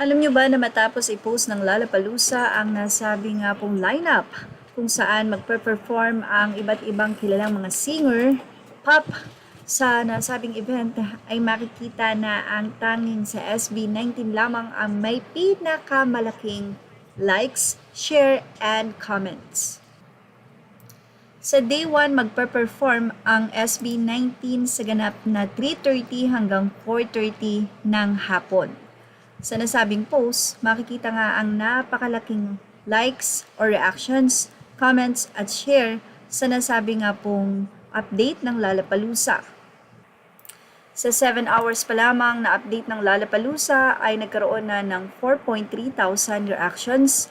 Alam nyo ba na matapos i-post ng Lollapalooza ang nasabi nga pong lineup kung saan magpe-perform ang iba't ibang kilalang mga singer, pop, sa nasabing event ay makikita na ang tanging sa SB19 lamang ang may pinakamalaking likes, share, and comments. Sa day 1, magpe-perform ang SB19 sa ganap na 3:30 hanggang 4:30 ng hapon. Sa nasabing post, makikita nga ang napakalaking likes or reactions, comments at share sa nasabi nga pong update ng Lollapalooza. Sa 7 hours pa lamang na update ng Lollapalooza ay nagkaroon na ng 4.3 thousand reactions,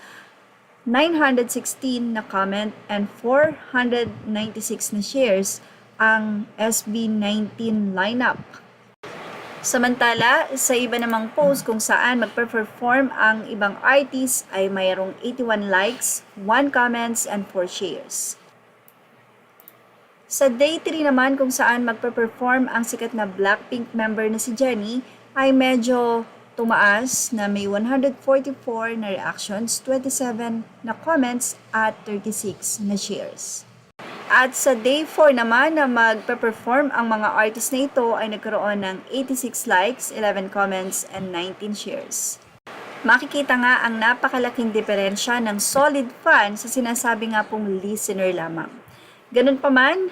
916 na comment and 496 na shares ang SB19 lineup. Samantala, sa iba namang post kung saan magpe-perform ang ibang artists ay mayroong 81 likes, 1 comments, and 4 shares. Sa day 3 naman kung saan magpe-perform ang sikat na Blackpink member na si Jennie ay medyo tumaas na may 144 na reactions, 27 na comments at 36 na shares. At sa day 4 naman na magpe-perform ang mga artist na ito ay nagkaroon ng 86 likes, 11 comments, and 19 shares. Makikita nga ang napakalaking diferensya ng solid fan sa sinasabi nga pong listener lamang. Ganun pa man,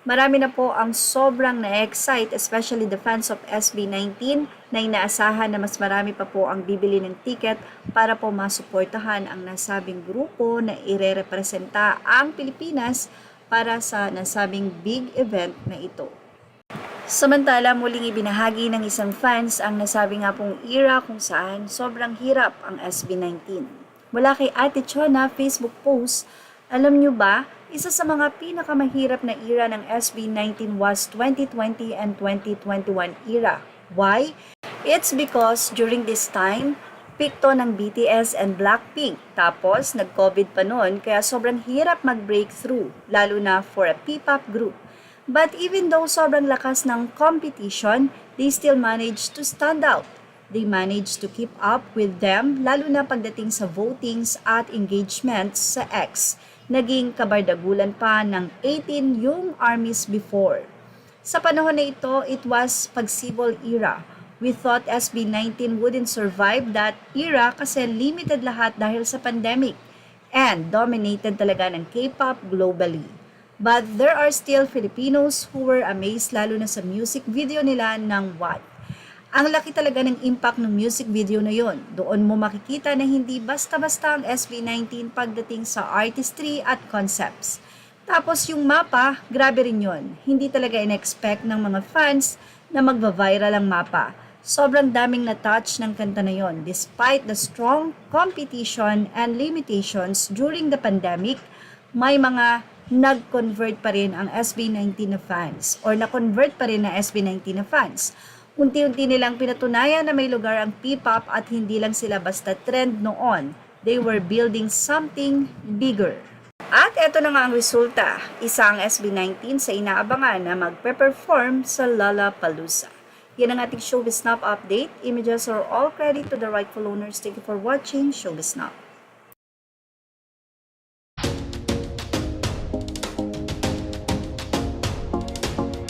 marami na po ang sobrang na-excite, especially the fans of SB19 na inaasahan na mas marami pa po ang bibili ng ticket para po masuportahan ang nasabing grupo na ire-representa ang Pilipinas para sa nasabing big event na ito. Samantala, muling ibinahagi ng isang fans ang nasabi nga pong era kung saan sobrang hirap ang SB19. Mula kay Ate Chona Facebook post, alam nyo ba, isa sa mga pinakamahirap na era ng SB19 was 2020 and 2021 era. Why? It's because during this time, peak to ng BTS and Blackpink. Tapos, nag-COVID pa noon, kaya sobrang hirap mag-breakthrough, lalo na for a P-pop group. But even though sobrang lakas ng competition, they still managed to stand out. They managed to keep up with them, lalo na pagdating sa votings at engagements sa X. Naging kabardagulan pa ng 18 yung armies before. Sa panahon na ito, it was pagsibol era. We thought SB19 wouldn't survive that era kasi limited lahat dahil sa pandemic and dominated talaga ng K-pop globally. But there are still Filipinos who were amazed lalo na sa music video nila ng What. Ang laki talaga ng impact ng music video na yon. Doon mo makikita na hindi basta-basta ang SB19 pagdating sa artistry at concepts. Tapos yung mapa, grabe rin yon. Hindi talaga in-expect ng mga fans na magva-viral ang mapa. Sobrang daming na-touch ng kanta na yon. Despite the strong competition and limitations during the pandemic, may mga nag-convert pa rin ang SB19 na fans or na-convert pa rin ang SB19 na fans. Unti-unti nilang pinatunayan na may lugar ang P-pop at hindi lang sila basta trend noon. They were building something bigger. At eto na nga ang resulta. Isa ang SB19 sa inaabangan na magpe-perform sa Lollapalooza. Yan ang ating Showbiz Snap update. Images are all credit to the rightful owners. Thank you for watching Showbiz Snap.